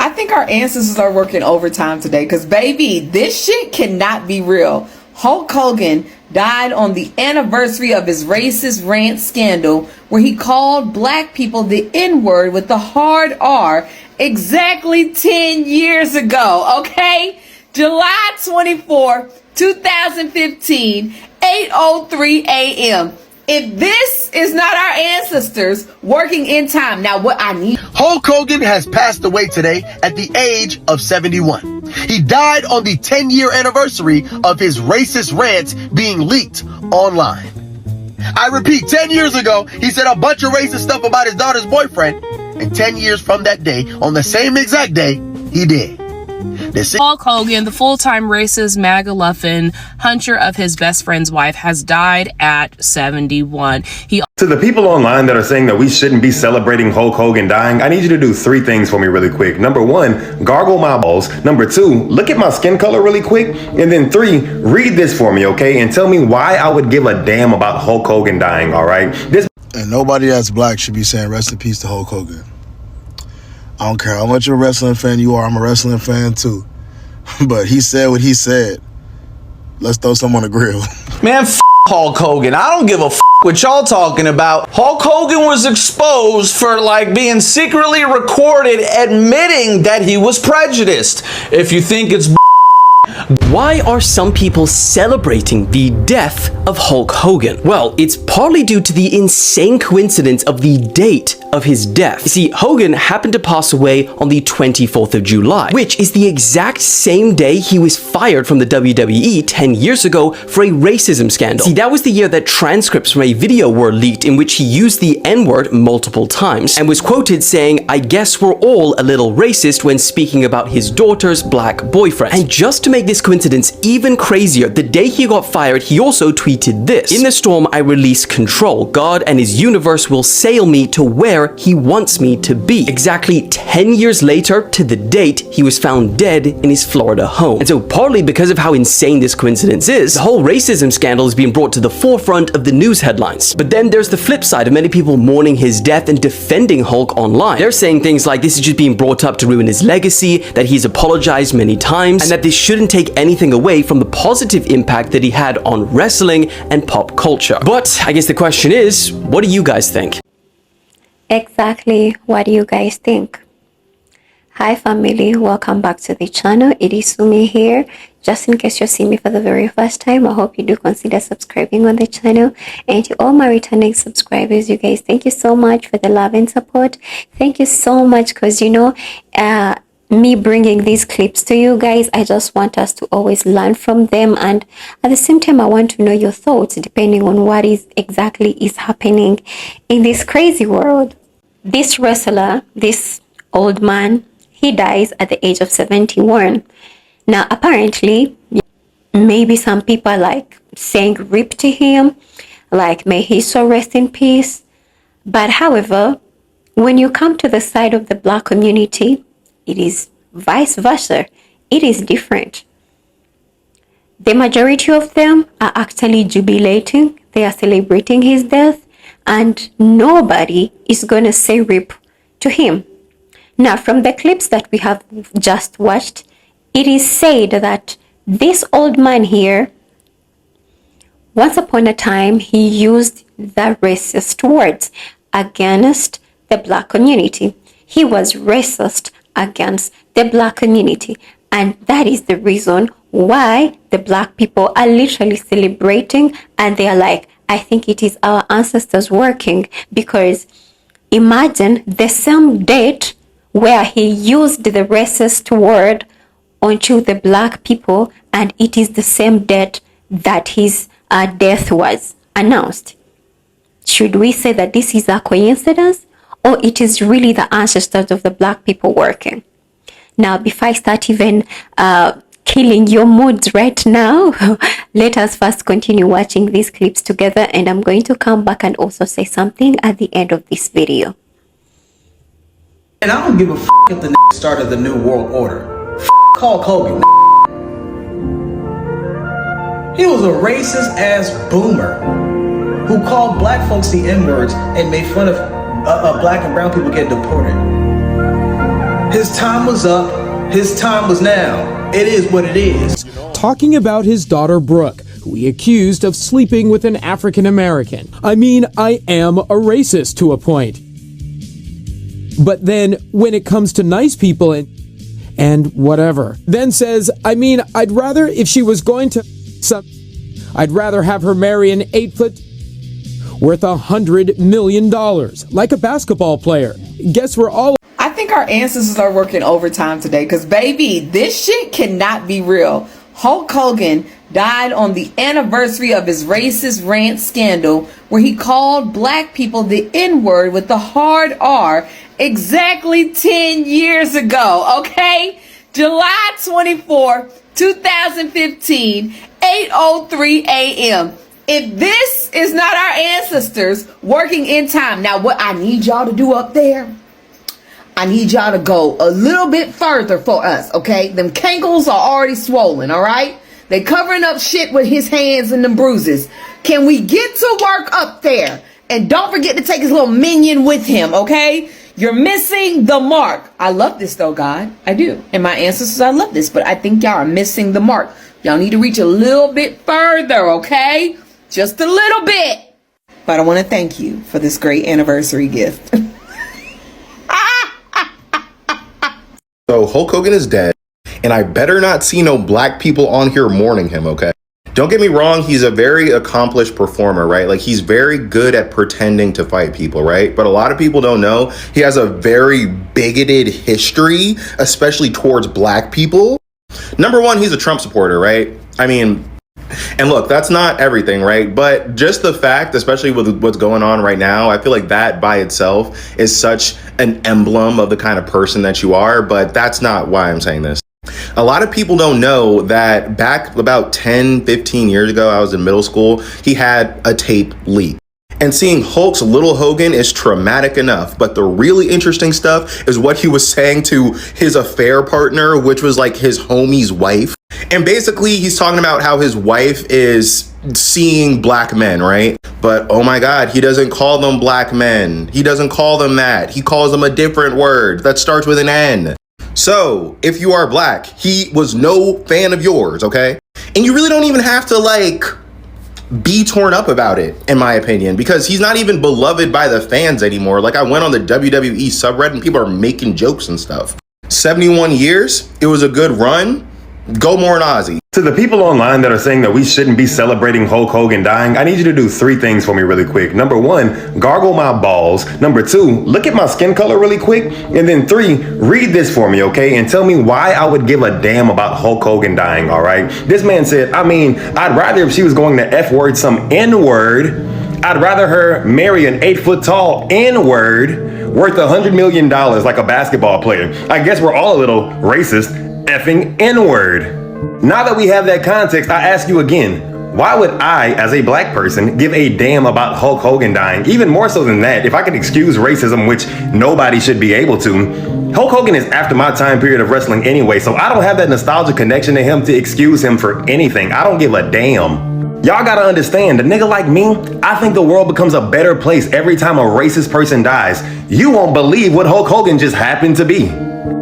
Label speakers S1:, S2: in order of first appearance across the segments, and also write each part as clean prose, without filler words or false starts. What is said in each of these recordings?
S1: I think our ancestors are working overtime today because, baby, this shit cannot be real. Hulk Hogan died on the anniversary of his racist rant scandal where he called black people the N-word with the hard R exactly 10 years ago, okay? July 24, 2015, 8:03 a.m. If this is not our ancestors working in time, now what I need...
S2: Hulk Hogan has passed away today at the age of 71. He died on the 10-year anniversary of his racist rants being leaked online. I repeat, 10 years ago, he said a bunch of racist stuff about his daughter's boyfriend. And 10 years from that day, on the same exact day, he did.
S3: Hulk Hogan, the full-time racist MAGA-luffin hunter of his best friend's wife, has died at 71.
S4: To the people online that are saying that we shouldn't be celebrating Hulk Hogan dying, I need you to do 3 things for me really quick. Number 1, gargle my balls. Number 2, look at my skin color really quick. And then 3, read this for me, okay? And tell me why I would give a damn about Hulk Hogan dying, all right?
S5: And nobody that's black should be saying rest in peace to Hulk Hogan. I don't care how much of a wrestling fan you are, I'm a wrestling fan too. But he said what he said. Let's throw some on the grill.
S6: Man, Hulk Hogan. I don't give a what y'all talking about. Hulk Hogan was exposed for being secretly recorded admitting that he was prejudiced. If you think it's
S7: why are some people celebrating the death of Hulk Hogan? Well, it's partly due to the insane coincidence of the date of his death. You see, Hogan happened to pass away on the 24th of July, which is the exact same day he was fired from the WWE 10 years ago for a racism scandal. See, that was the year that transcripts from a video were leaked in which he used the N-word multiple times and was quoted saying, "I guess we're all a little racist," when speaking about his daughter's black boyfriend. And just to make this coincidence even crazier, the day he got fired, he also tweeted this: "In the storm, I release control. God and his universe will sail me to where he wants me to be." Exactly 10 years later, to the date, he was found dead in his Florida home. And so partly because of how insane this coincidence is, the whole racism scandal is being brought to the forefront of the news headlines. But then there's the flip side of many people mourning his death and defending Hulk online. They're saying things like this is just being brought up to ruin his legacy, that he's apologized many times, and that this shouldn't take anything away from the positive impact that he had on wrestling and pop culture. But I guess the question is, what do you guys think?
S8: Exactly, what do you guys think? Hi family, welcome back to the channel. It is Sumi here. Just in case you're seeing me for the very first time, I hope you do consider subscribing on the channel. And to all my returning subscribers, you guys, thank you so much for the love and support. Thank you so much, because me bringing these clips to you guys, I just want us to always learn from them, and at the same time I want to know your thoughts depending on what exactly is happening in this crazy world. This wrestler, this old man, he dies at the age of 71. Now apparently maybe some people are saying rip to him, may his soul rest in peace. But however, when you come to the side of the black community, it is vice versa. It is different. The majority of them are actually jubilating. They are celebrating his death, and nobody is going to say rip to him. Now, from the clips that we have just watched, it is said that this old man here, once upon a time, he used the racist words against the black community. He was racist against the black community, and that is the reason why the black people are literally celebrating, and they are like, I think it is our ancestors working, because imagine the same date where he used the racist word onto the black people, and it is the same date that his death was announced. Should we say that this is a coincidence, or it is really the ancestors of the black people working? Now, before I start even killing your moods right now, let us first continue watching these clips together, and I'm going to come back and also say something at the end of this video.
S9: And I don't give a if the started the New World Order. Hulk Hogan. He was a racist ass boomer who called black folks the N-words and made fun of black and brown people getting deported. His time was up. His time was now. It is what it is.
S10: Talking about his daughter Brooke, who he accused of sleeping with an African American. I mean, I am a racist to a point. But then when it comes to nice people and whatever, then says, I mean, I'd rather if she was going to I'd rather have her marry an 8-foot worth $100 million, like a basketball player. Guess we're all.
S1: I think our ancestors are working overtime today because, baby, this shit cannot be real. Hulk Hogan died on the anniversary of his racist rant scandal where he called black people the N-word with the hard R exactly 10 years ago, okay? July 24, 2015, 8:03 a.m. If this is not our ancestors working in time, now what I need y'all to do up there, I need y'all to go a little bit further for us, okay? Them cankles are already swollen, all right? They covering up shit with his hands and them bruises. Can we get to work up there? And don't forget to take his little minion with him, okay? You're missing the mark. I love this though, God. I do. And my ancestors, I love this. But I think y'all are missing the mark. Y'all need to reach a little bit further, okay? Just a little bit. But I want to thank you for this great anniversary gift.
S11: So Hulk Hogan is dead, and I better not see no black people on here mourning him, okay? Don't get me wrong, he's a very accomplished performer, right? Like, he's very good at pretending to fight people, right? But a lot of people don't know he has a very bigoted history, especially towards black people. Number one, he's a Trump supporter, right? I mean, and look, that's not everything, right? But just the fact, especially with what's going on right now, I feel like that by itself is such an emblem of the kind of person that you are. But that's not why I'm saying this. A lot of people don't know that back about 10, 15 years ago, I was in middle school, he had a tape leak. And seeing Hulk's little Hogan is traumatic enough. But the really interesting stuff is what he was saying to his affair partner, which was like his homie's wife. And basically, he's talking about how his wife is seeing black men, right? But oh my God, he doesn't call them black men. He doesn't call them that. He calls them a different word that starts with an N. So if you are black, he was no fan of yours, okay? And you really don't even have to like be torn up about it, in my opinion, because he's not even beloved by the fans anymore. Like, I went on the WWE subreddit and people are making jokes and stuff. 71 years, it was a good run. Go more Ozzy.
S4: To the people online that are saying that we shouldn't be celebrating Hulk Hogan dying, I need you to do 3 things for me really quick. Number 1, gargle my balls. Number 2, look at my skin color really quick. And then 3, read this for me, okay? And tell me why I would give a damn about Hulk Hogan dying, all right? This man said, I mean, I'd rather if she was going to F-word some N-word, I'd rather her marry an 8-foot tall N-word worth $100 million like a basketball player. I guess we're all a little racist. Effing N-word. Now that we have that context, I ask you again, why would I, as a black person, give a damn about Hulk Hogan dying? Even more so than that, if I could excuse racism, which nobody should be able to, Hulk Hogan is after my time period of wrestling anyway, so I don't have that nostalgic connection to him to excuse him for anything. I don't give a damn. Y'all gotta understand, a nigga like me, I think the world becomes a better place every time a racist person dies. You won't believe what Hulk Hogan just happened to be.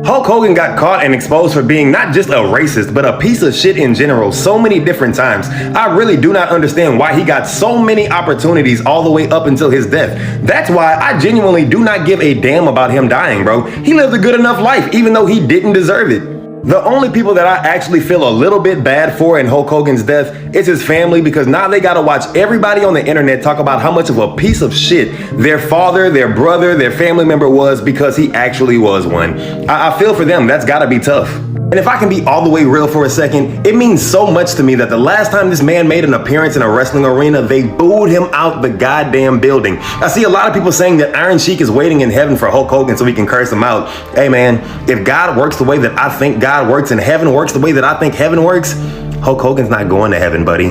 S4: Hulk Hogan got caught and exposed for being not just a racist, but a piece of shit in general so many different times. I really do not understand why he got so many opportunities all the way up until his death. That's why I genuinely do not give a damn about him dying, bro. He lived a good enough life, even though he didn't deserve it. The only people that I actually feel a little bit bad for in Hulk Hogan's death is his family, because now they gotta watch everybody on the internet talk about how much of a piece of shit their father, their brother, their family member was because he actually was one. I feel for them. That's gotta be tough. And if I can be all the way real for a second, it means so much to me that the last time this man made an appearance in a wrestling arena, they booed him out the goddamn building. I see a lot of people saying that Iron Sheik is waiting in heaven for Hulk Hogan so he can curse him out. Hey man, if God works the way that I think God works and heaven works the way that I think heaven works, Hulk Hogan's not going to heaven, buddy.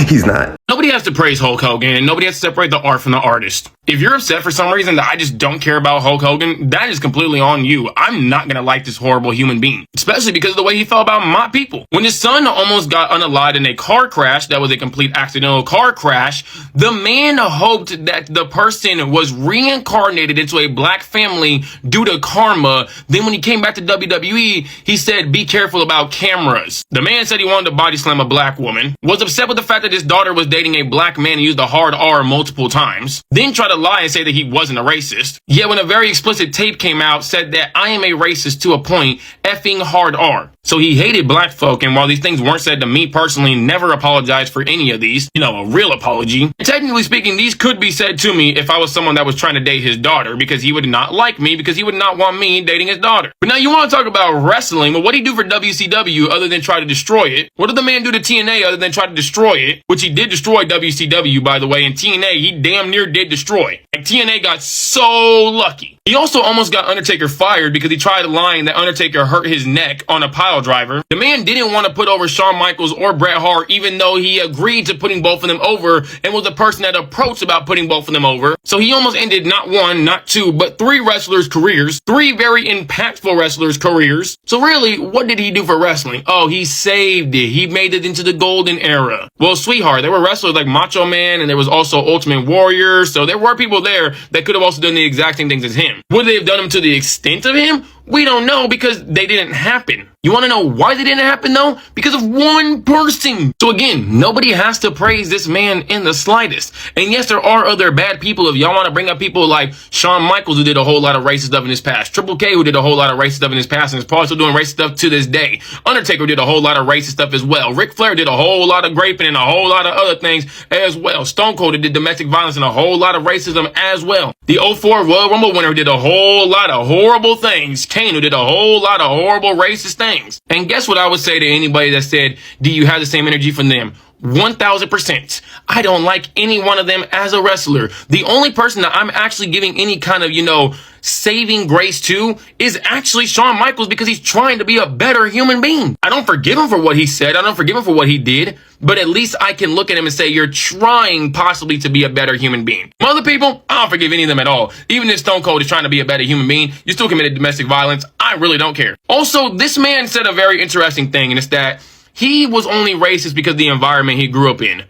S4: He's not.
S9: Nobody
S12: has to praise Hulk Hogan, and nobody has to separate the art from the artist. If you're upset for some reason that I just don't care about Hulk Hogan, that is completely on you. I'm not gonna like this horrible human being, especially because of the way he felt about my people. When his son almost got unalived in a car crash that was a complete accidental car crash, the man hoped that the person was reincarnated into a black family due to karma. Then when he came back to WWE, he said, be careful about cameras. The man said he wanted to body slam a black woman, was upset with the fact that his daughter was dating a black man and used the hard R multiple times, then tried to lie and say that he wasn't a racist. Yet when a very explicit tape came out, said that I am a racist to a point, effing hard R. So he hated black folk, and while these things weren't said to me personally, never apologized for any of these. You know, a real apology. And technically speaking, these could be said to me if I was someone that was trying to date his daughter, because he would not like me, because he would not want me dating his daughter. But now you want to talk about wrestling, well, what did he do for WCW other than try to destroy it? What did the man do to TNA other than try to destroy it? Which he did destroy WCW, by the way, and TNA he damn near did destroy. Like, TNA got so lucky. He also almost got Undertaker fired because he tried lying that Undertaker hurt his neck on a pile driver. The man didn't want to put over Shawn Michaels or Bret Hart, even though he agreed to putting both of them over and was the person that approached about putting both of them over. So he almost ended not one, not two, but 3 wrestlers' careers, 3 very impactful wrestlers' careers. So really, what did he do for wrestling? Oh, he saved it. He made it into the golden era. Well, sweetheart, there were wrestlers like Macho Man, and there was also Ultimate Warrior, so there were people there that could have also done the exact same things as him. Would they have done them to the extent of him? We don't know, because they didn't happen. You want to know why they didn't happen though? Because of one person. So again, nobody has to praise this man in the slightest. And yes, there are other bad people. If y'all want to bring up people like Shawn Michaels, who did a whole lot of racist stuff in his past, Triple K, who did a whole lot of racist stuff in his past and is probably still doing racist stuff to this day. Undertaker did a whole lot of racist stuff as well. Ric Flair did a whole lot of graping and a whole lot of other things as well. Stone Cold did domestic violence and a whole lot of racism as well. The 04 Royal Rumble winner did a whole lot of horrible things. Kane, who did a whole lot of horrible racist things. And guess what I would say to anybody that said, do you have the same energy from them? 1000%. I don't like any one of them as a wrestler. The only person that I'm actually giving any kind of, saving grace to is actually Shawn Michaels, because he's trying to be a better human being. I don't forgive him for what he said. I don't forgive him for what he did, but at least I can look at him and say, you're trying possibly to be a better human being. Other people, I don't forgive any of them at all. Even if Stone Cold is trying to be a better human being, you still committed domestic violence. I really don't care. Also, this man said a very interesting thing, and it's that he was only racist because of the environment he grew up in.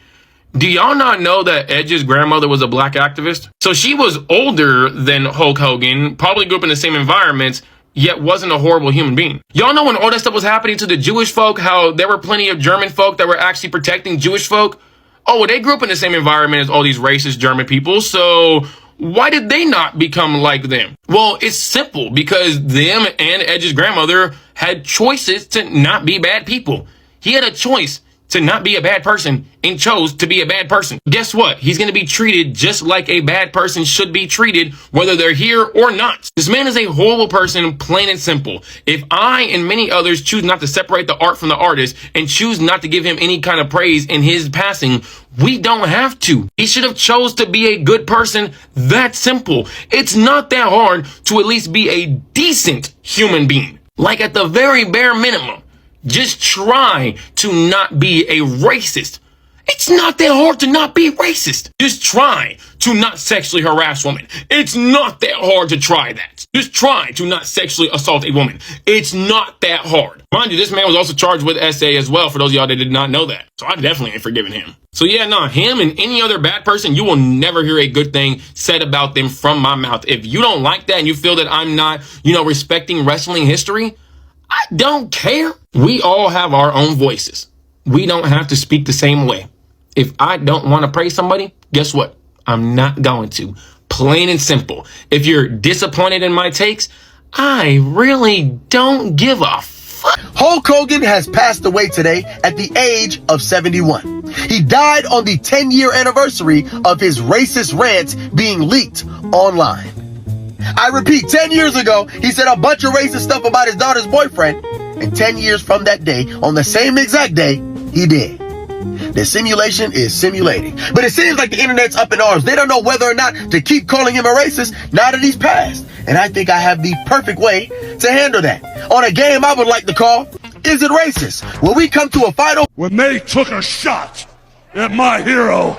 S12: Do y'all not know that Edge's grandmother was a black activist? So she was older than Hulk Hogan, probably grew up in the same environments, yet wasn't a horrible human being. Y'all know when all that stuff was happening to the Jewish folk, how there were plenty of German folk that were actually protecting Jewish folk? Oh, well, they grew up in the same environment as all these racist German people, so why did they not become like them? Well, it's simple, because them and Edge's grandmother had choices to not be bad people. He had a choice to not be a bad person and chose to be a bad person. Guess what? He's going to be treated just like a bad person should be treated, whether they're here or not. This man is a horrible person, plain and simple. If I and many others choose not to separate the art from the artist and choose not to give him any kind of praise in his passing, we don't have to. He should have chose to be a good person. That simple. It's not that hard to at least be a decent human being. Like, at the very bare minimum, just try to not be a racist. It's not that hard to not be racist. Just try to not sexually harass women. It's not that hard to try that. Just try to not sexually assault a woman. It's not that hard. Mind you, this man was also charged with SA as well, for those of y'all that did not know that. So I definitely ain't forgiving him. So yeah, no, him and any other bad person, you will never hear a good thing said about them from my mouth. If you don't like that and you feel that I'm not, respecting wrestling history, I don't care. We all have our own voices. We don't have to speak the same way. If I don't want to praise somebody, guess what? I'm not going to. Plain and simple. If you're disappointed in my takes, I really don't give a fuck.
S2: Hulk Hogan has passed away today at the age of 71. He died on the 10-year anniversary of his racist rants being leaked online. I repeat, 10 years ago, he said a bunch of racist stuff about his daughter's boyfriend. And 10 years from that day, on the same exact day, he did. The simulation is simulating. But it seems like the internet's up in arms. They don't know whether or not to keep calling him a racist now that he's passed. And I think I have the perfect way to handle that. On a game I would like to call, Is It Racist? Where we come to a final.
S13: When they took a shot at my hero,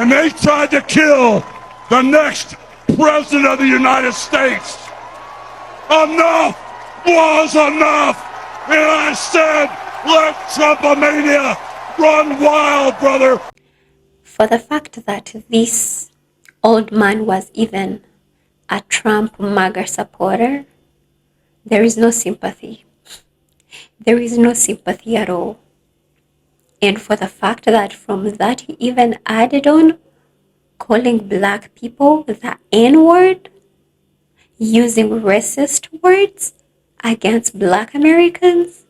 S13: and they tried to kill the next president of the United States. Enough was enough, and I said, let Trumpomania run wild, brother.
S8: For the fact that this old man was even a Trump MAGA supporter, there is no sympathy. There is no sympathy at all. And for the fact that from that he even added on calling black people the N-word, using racist words against black Americans,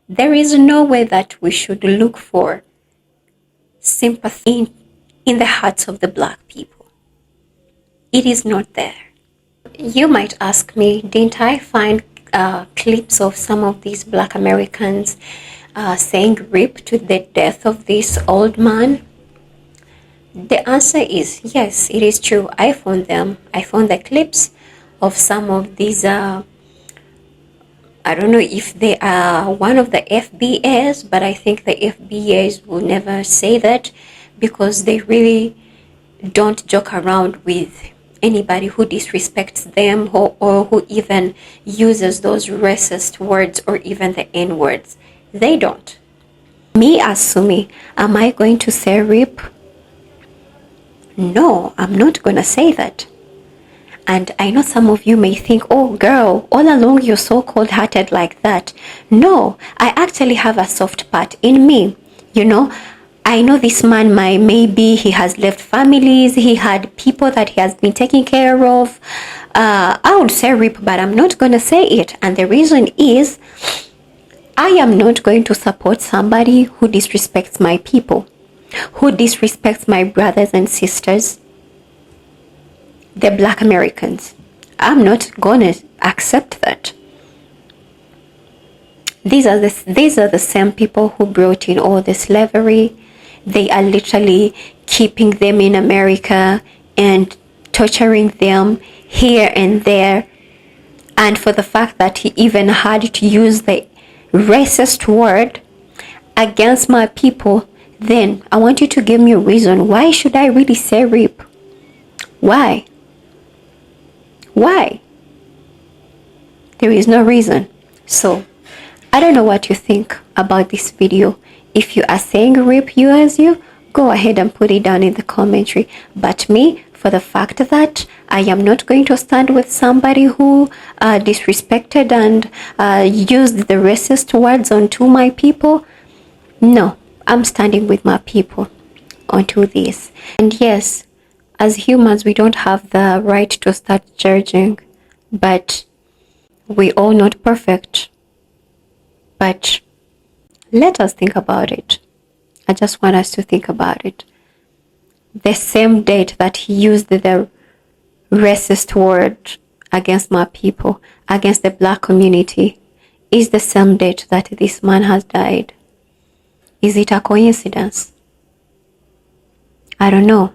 S8: there is no way that we should look for sympathy in the hearts of the black people. It is not there. You might ask me, didn't I find clips of some of these black Americans saying RIP to the death of this old man? The answer is yes, it is true. I found them. I found the clips of some of these, I don't know if they are one of the FBAs, but I think the FBAs will never say that because they really don't joke around with anybody who disrespects them or who even uses those racist words or even the N words. They don't. Me, Asumi, am I going to say RIP? No, I'm not going to say that. And I know some of you may think, oh girl, all along you're so cold-hearted like that. No, I actually have a soft part in me. You know, I know this man maybe he has left families, he had people that he has been taking care of. I would say RIP, but I'm not going to say it. And the reason is, I am not going to support somebody who disrespects my people, who disrespects my brothers and sisters, the black Americans. I'm not going to accept that. These are the same people who brought in all the slavery. They are literally keeping them in America and torturing them here and there. And for the fact that he even had to use the racist word against my people, then I want you to give me a reason. Why should I really say RIP? Why? Why? There is no reason. So, I don't know what you think about this video. If you are saying RIP, you, go ahead and put it down in the commentary. But me, for the fact that I am not going to stand with somebody who disrespected and used the racist words onto my people, no, I'm standing with my people onto this. And yes, as humans, we don't have the right to start judging, but we all not perfect. But let us think about it. I just want us to think about it. The same date that he used the racist word against my people, against the black community, is the same date that this man has died. Is it a coincidence? I don't know.